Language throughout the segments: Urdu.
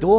2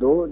2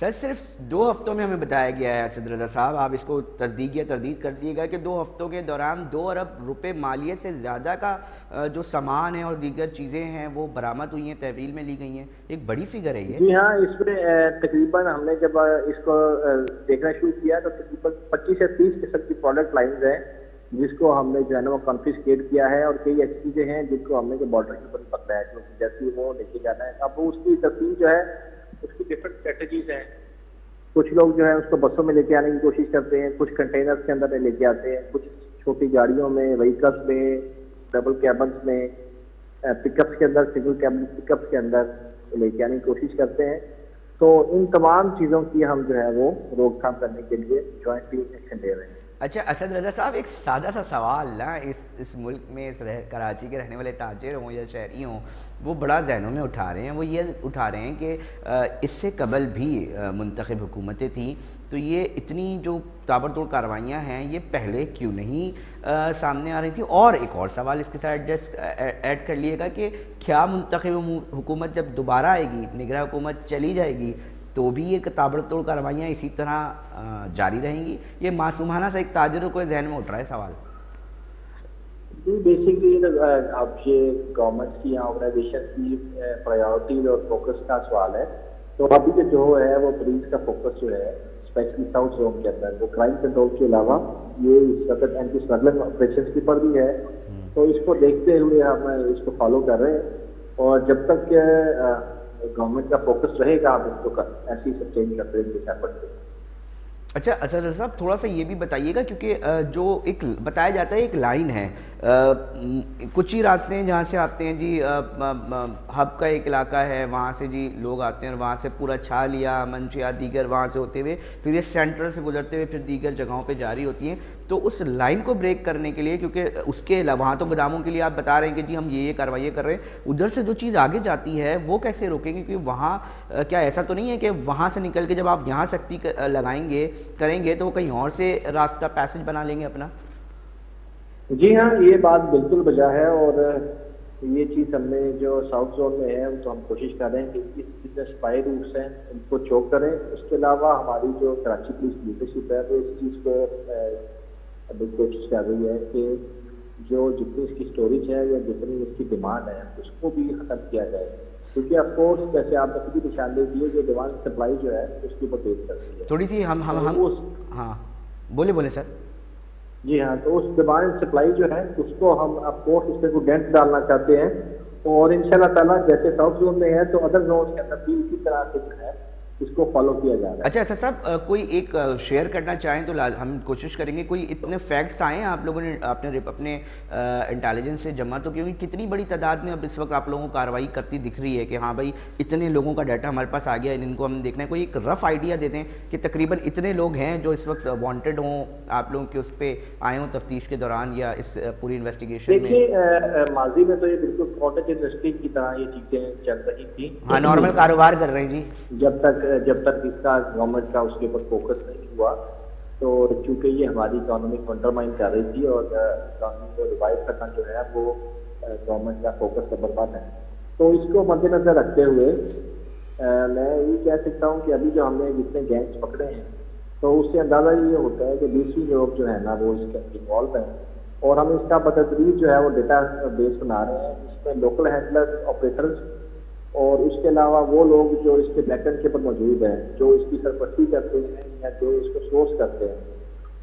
سر صرف 2 ہفتوں میں ہمیں بتایا گیا ہے اسد رضا صاحب، آپ اس کو تصدیق یا تردید کر دیے گا کہ 2 ہفتوں کے دوران 2 ارب روپے مالیے سے زیادہ کا جو سامان ہے اور دیگر چیزیں ہیں وہ برآمد ہوئی ہیں، تحویل میں لی گئی ہیں. ایک بڑی فگر ہے یہ. جی ہاں، اس میں تقریباً ہم نے جب اس کو دیکھنا شروع کیا تو تقریباً 25 سے 30 قسم کی پروڈکٹ لائنز ہیں جس کو ہم نے جو ہے نا وہ کنفسکیٹ کیا ہے، اور کئی ایسی چیزیں ہیں جن کو ہم نے بارڈر کے اوپر پکڑا ہے جو جیسے وہ لے کے جانا ہے. اب اس کی تفصیل جو ہے اس کی ڈفرینٹ اسٹریٹجیز ہیں. کچھ لوگ جو ہے اس کو بسوں میں لے کے آنے کی کوشش کرتے ہیں، کچھ کنٹینرز کے اندر لے کے آتے ہیں، کچھ چھوٹی گاڑیوں میں، وہیکلس میں، ڈبل کیبنس میں، پک اپس کے اندر، سنگل کیبن پک اپس کے اندر لے کے آنے کی کوشش کرتے ہیں. تو ان تمام چیزوں کی ہم جو ہے وہ روک تھام کرنے کے لیے جوائنٹلی ایکشن لے رہے ہیں. اچھا اسد رضا صاحب، ایک سادہ سا سوال نا، اس ملک میں کراچی کے رہنے والے تاجر ہوں یا شہری ہوں، وہ بڑا ذہنوں میں اٹھا رہے ہیں، وہ یہ اٹھا رہے ہیں کہ اس سے قبل بھی منتخب حکومتیں تھیں تو یہ اتنی جو تابڑ توڑ کارروائیاں ہیں یہ پہلے کیوں نہیں سامنے آ رہی تھی. اور ایک اور سوال اس کے ساتھ ایڈ کر لیے گا کہ کیا منتخب حکومت جب دوبارہ آئے گی، نگراں حکومت چلی جائے گی تو بھی یہ تابڑ توڑ کارروائیاں اسی طرح جاری رہیں گی؟ یہ معصومانہ سے ایک تاجر کو ذہن میں اٹھ رہا ہے سوال. جی بیسکلی اب یہ گورنمنٹ کی یا آرگنائزیشن کی پرائیورٹیز اور فوکس کا سوال ہے. تو ابھی جو ہے وہ پولیس کا فوکس جو ہے اسپیشلی ساؤتھ زون کے اندر وہ کرائم کنٹرول کے علاوہ یہ اس وقت اینٹی اسمگلنگ آپریشنس کی پر بھی ہے. تو اس کو دیکھتے ہوئے ہم اس کو فالو کر رہے ہیں، اور جب تک کہ گورنمنٹ کا فوکس رہے گا ہم اس کو ایسی سسٹین کرتے ہیں. اچھا اسد رضا صاحب، تھوڑا سا یہ بھی بتائیے گا کیونکہ جو ایک بتایا جاتا ہے ایک لائن ہے، کچھ ہی راستے ہیں جہاں سے آتے ہیں جی، ہب کا ایک علاقہ ہے وہاں سے جی لوگ آتے ہیں اور وہاں سے پورا چھالیا، منشیا، دیگر وہاں سے ہوتے ہوئے پھر یہ سینٹرل سے گزرتے ہوئے پھر دیگر جگہوں پہ جاری ہوتی ہیں. تو اس لائن کو بریک کرنے کے لیے، کیونکہ اس کے وہاں تو گوداموں کے لیے آپ بتا رہے ہیں کہ جی ہم یہ کارروائی کر رہے ہیں، ادھر سے جو چیز آگے جاتی ہے وہ کیسے روکیں گے؟ کیونکہ وہاں کیا ایسا تو نہیں ہے کہ وہاں سے نکل کے جب آپ یہاں سختی لگائیں گے کریں گے تو وہ کہیں اور سے راستہ پیسج بنا لیں گے اپنا؟ جی ہاں، یہ بات بالکل بجا ہے، اور یہ چیز ہم نے جو ساؤتھ زون میں ہے تو ہم کوشش کر رہے ہیں کہ جتنے اسپائی روٹس ہیں ان کو چوک کریں. اس کے علاوہ ہماری جو کراچی پولیس لیڈرشپ ہے وہ اس چیز کو ابھی کوشش کر رہی ہے کہ جو جتنی اس کی اسٹوریج ہے یا جتنی اس کی ڈیمانڈ ہے اس کو بھی ختم کیا جائے. کیونکہ آف کورس جیسے آپ نے خود ہی نشاندہی دی ہے، جو ڈیمانڈ سپلائی جو ہے اس کے اوپر بیس کرتی ہے. تھوڑی سی ہم ہاں بولے سر. جی ہاں، تو اس ڈیمانڈ سپلائی جو ہے اس کو ہم آف کورس اس پہ کوئی ڈینٹ ڈالنا چاہتے ہیں، اور انشاءاللہ تعالیٰ جیسے ساؤتھ زون میں ہے تو ادر زون کے اندر بھی اسی طرح سے جو ہے اس کو فالو کیا جا رہا ہے. اچھا صاحب، کوئی ایک شیئر کرنا چاہیں تو ہم کوشش کریں گے. کوئی اتنے فیکٹس آئے ہیں آپ لوگوں نے اپنے انٹیلیجنس سے جمع تو کیونکہ کتنی بڑی تعداد میں اب اس وقت آپ لوگوں کو کارروائی کرتی دکھ رہی ہے کہ ہاں بھائی اتنے لوگوں کا ڈیٹا ہمارے پاس آ گیا ہے، ان کو ہم دیکھنا ہے. کوئی ایک رف آئیڈیا دے دیں کہ تقریباً اتنے لوگ ہیں جو اس وقت وانٹیڈ ہوں آپ لوگوں کے اس پہ آئے ہوں تفتیش کے دوران یا اس پوری انویسٹیگیشن میں؟ دیکھیے ماضی میں تو یہ بالکل کاٹیج انڈسٹری کی طرح یہ چیزیں چل رہی تھیں. ہاں، نارمل کاروبار کر رہے ہیں جی. جب تک اس کا گورنمنٹ کا اس کے اوپر فوکس نہیں ہوا تو چونکہ یہ ہماری اکانومی کو انڈرمائن کر رہی تھی، اور اکانومی کو ریوائو کرنا جو ہے وہ گورنمنٹ کا فوکس کا برباد ہے. تو اس کو مد نظر رکھتے ہوئے میں یہ کہہ سکتا ہوں کہ ابھی جو ہم نے جتنے گینگس پکڑے ہیں تو اس سے اندازہ یہ ہوتا ہے کہ 20 لوگ جو ہے نا وہ اس کے انوالو ہیں، اور ہم اس کا بتدریج جو ہے وہ ڈیٹا بیس بنا رہے ہیں. اس میں لوکل ہینڈلر، آپریٹرز، اور اس کے علاوہ وہ لوگ جو اس کے بیک اینڈ کے پر موجود ہیں، جو اس کی سرپرستی کرتے ہیں یا جو اس کو سورس کرتے ہیں،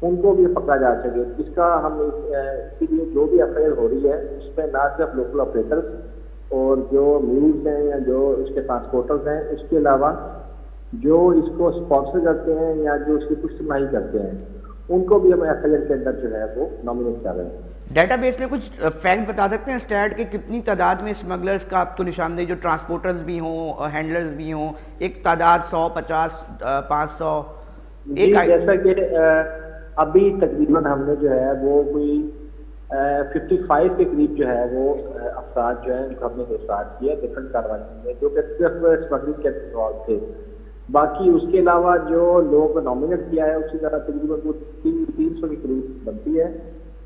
ان کو بھی پکڑا جا سکے. اس کا ہم اس کے لیے جو بھی ایف آئی آر ہو رہی ہے اس میں نہ صرف لوکل آپریٹرز اور جو میولز ہیں یا جو اس کے ٹرانسپورٹرز ہیں، اس کے علاوہ جو اس کو اسپانسر کرتے ہیں یا جو اس کی پشت پناہی کرتے ہیں، ان کو بھی ہم ایف آئی آر کے اندر جو ہے وہ نامنیٹ کر رہے ہیں. ڈیٹا بیس میں کچھ فیکٹ بتا سکتے ہیں اسٹیٹ کے کتنی تعداد میں اسمگلرز کا آپ تو نشاندہی، جو ٹرانسپورٹرز بھی ہوں، ہینڈلرز بھی ہوں، ایک تعداد 100، 50، 500؟ جیسا کہ ابھی تقریباً ہم نے جو ہے وہ کوئی 55 کے قریب جو ہے وہ افراد جو ہیں ان کو ہم نے گرفتار کیا ڈفرینٹ کارروائیوں میں، جو کہ صرف اسمگلنگ کے انوالو تھے. باقی اس کے علاوہ جو لوگ نامنیٹ کیا ہے اسی طرح تقریباً 300 کے قریب بنتی ہے.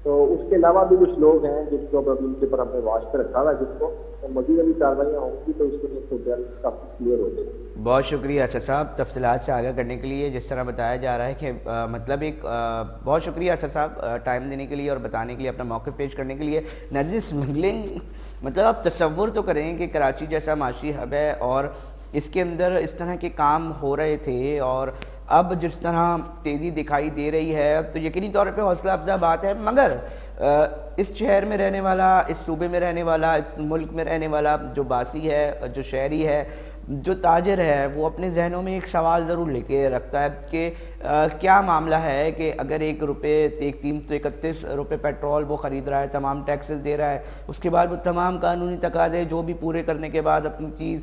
تو اس کے علاوہ بھی کچھ لوگ ہیں جن کو ابھی ان کے اوپر ہم نے واچ پہ رکھا ہوا ہے، جس کو مزید ابھی کاروائیاں ہوں گی تو اس کے لیے صورتحال کافی کلیئر ہو جائے گی۔ بہت شکریہ اسد صاحب تفصیلات سے آگاہ کرنے کے لیے، جس طرح بتایا جا رہا ہے کہ مطلب ایک بہت شکریہ اسد صاحب ٹائم دینے کے لیے اور بتانے کے لیے، اپنا موقف پیش کرنے کے لیے۔ ناظرین، اسمگلنگ مطلب آپ تصور تو کریں کہ کراچی جیسا معاشی ہب ہے اور اس کے اندر اس طرح کے کام ہو رہے تھے، اور اب جس طرح تیزی دکھائی دے رہی ہے تو یقینی طور پہ حوصلہ افزا بات ہے، مگر اس شہر میں رہنے والا، اس صوبے میں رہنے والا، اس ملک میں رہنے والا جو باسی ہے، جو شہری ہے، جو تاجر ہے، وہ اپنے ذہنوں میں ایک سوال ضرور لے کے رکھتا ہے کہ کیا معاملہ ہے کہ اگر 331 روپے پیٹرول وہ خرید رہا ہے، تمام ٹیکسز دے رہا ہے، اس کے بعد وہ تمام قانونی تقاضے جو بھی پورے کرنے کے بعد اپنی چیز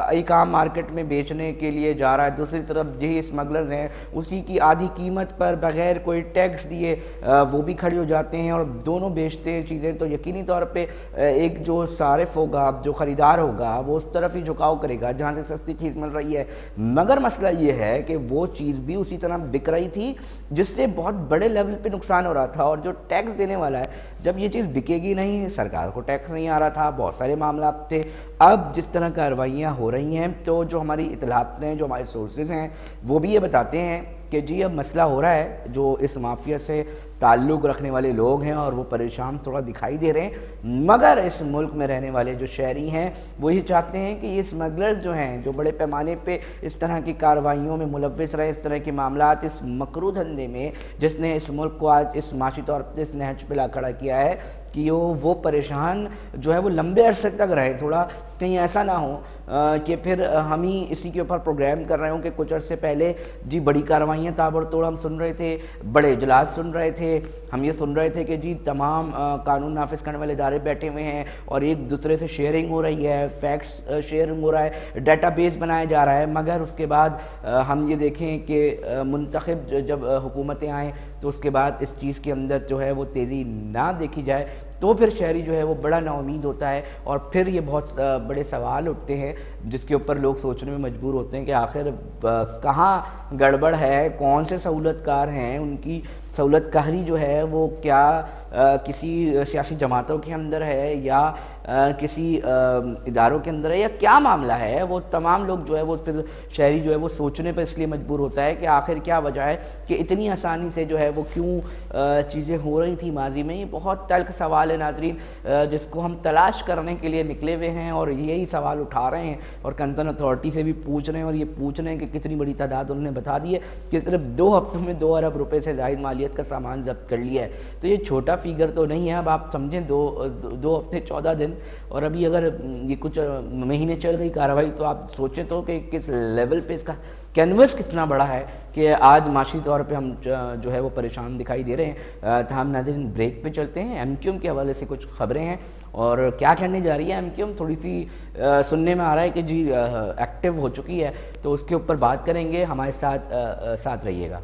ایک عام مارکیٹ میں بیچنے کے لیے جا رہا ہے، دوسری طرف یہی اسمگلرز ہیں اسی کی آدھی قیمت پر بغیر کوئی ٹیکس دیے وہ بھی کھڑے ہو جاتے ہیں اور دونوں بیچتے ہیں چیزیں، تو یقینی طور پہ ایک جو صارف ہوگا، جو خریدار ہوگا، وہ اس طرف ہی جھکاؤ کرے گا جہاں سے سستی چیز مل رہی ہے۔ مگر مسئلہ یہ ہے کہ وہ چیز بھی اسی طرح بک رہی تھی جس سے بہت بڑے لیول پہ نقصان ہو رہا تھا، اور جو ٹیکس دینے والا ہے جب یہ چیز بکے گی نہیں، سرکار کو ٹیکس نہیں آ رہا تھا، بہت سارے معاملات تھے۔ اب جس طرح کارروائیاں ہو رہی ہیں تو جو ہماری اطلاعات ہیں، جو ہمارے سورسز ہیں، وہ بھی یہ بتاتے ہیں کہ جی اب مسئلہ ہو رہا ہے، جو اس مافیا سے تعلق رکھنے والے لوگ ہیں اور وہ پریشان تھوڑا دکھائی دے رہے ہیں، مگر اس ملک میں رہنے والے جو شہری ہیں وہ یہ چاہتے ہیں کہ یہ اسمگلرز جو ہیں، جو بڑے پیمانے پہ اس طرح کی کارروائیوں میں ملوث رہے، اس طرح کے معاملات، اس مکروہ دھندے میں جس نے اس ملک کو آج اس معاشی طور پر اس نہج پہ لا کھڑا کیا ہے، کہ وہ پریشان جو ہے وہ لمبے عرصے تک رہے، تھوڑا کہیں ایسا نہ ہو کہ پھر ہم ہی اسی کے اوپر پروگرام کر رہے ہوں کہ کچھ عرصے پہلے جی بڑی کارروائیاں تابڑ توڑ ہم سن رہے تھے، بڑے اجلاس سن رہے تھے، ہم یہ سن رہے تھے کہ جی تمام قانون نافذ کرنے والے ادارے بیٹھے ہوئے ہیں اور ایک دوسرے سے شیئرنگ ہو رہی ہے، فیکٹس شیئرنگ ہو رہا ہے، ڈیٹا بیس بنایا جا رہا ہے، مگر اس کے بعد ہم یہ دیکھیں کہ منتخب جب حکومتیں آئیں تو اس کے بعد اس چیز کے اندر جو ہے وہ تیزی نہ دیکھی جائے تو پھر شہری جو ہے وہ بڑا نا امید ہوتا ہے، اور پھر یہ بہت بڑے سوال اٹھتے ہیں جس کے اوپر لوگ سوچنے میں مجبور ہوتے ہیں کہ آخر کہاں گڑبڑ ہے، کون سے سہولت کار ہیں، ان کی سہولت کاری جو ہے وہ کیا کسی سیاسی جماعتوں کے اندر ہے یا کسی اداروں کے اندر ہے یا کیا معاملہ ہے، وہ تمام لوگ جو ہے وہ پھر شہری جو ہے وہ سوچنے پر اس لیے مجبور ہوتا ہے کہ آخر کیا وجہ ہے کہ اتنی آسانی سے جو ہے وہ کیوں چیزیں ہو رہی تھی ماضی میں۔ یہ بہت تلخ سوال ہے ناظرین، جس کو ہم تلاش کرنے کے لیے نکلے ہوئے ہیں اور یہی سوال اٹھا رہے ہیں اور کنسرن اتھارٹی سے بھی پوچھ رہے ہیں، اور یہ پوچھ رہے ہیں کہ کتنی بڑی تعداد انہوں نے بتا دی ہے کہ صرف 2 ہفتوں میں 2 ارب روپے سے زائد مالیت کا سامان ضبط کر لیا ہے، تو یہ چھوٹا فیگر تو نہیں ہے۔ اب آپ سمجھیں 2 ہفتے 14 دن اور ابھی اگر یہ کچھ مہینے چل گئی کارروائی تو آپ سوچیں تو کہ کس لیول پہ اس کا کینوس کتنا بڑا ہے کہ آج معاشی طور پہ ہم جو ہے وہ پریشان دکھائی دے رہے ہیں۔ ہم ناظرین بریک پہ چلتے ہیں، ایم کیو ایم کے حوالے سے کچھ خبریں ہیں اور کیا کرنے جا رہی ہے ایم کیو ایم، تھوڑی سی سننے میں آ رہا ہے کہ جی ایکٹیو ہو چکی ہے، تو اس کے اوپر بات کریں گے، ہمارے ساتھ رہیے گا۔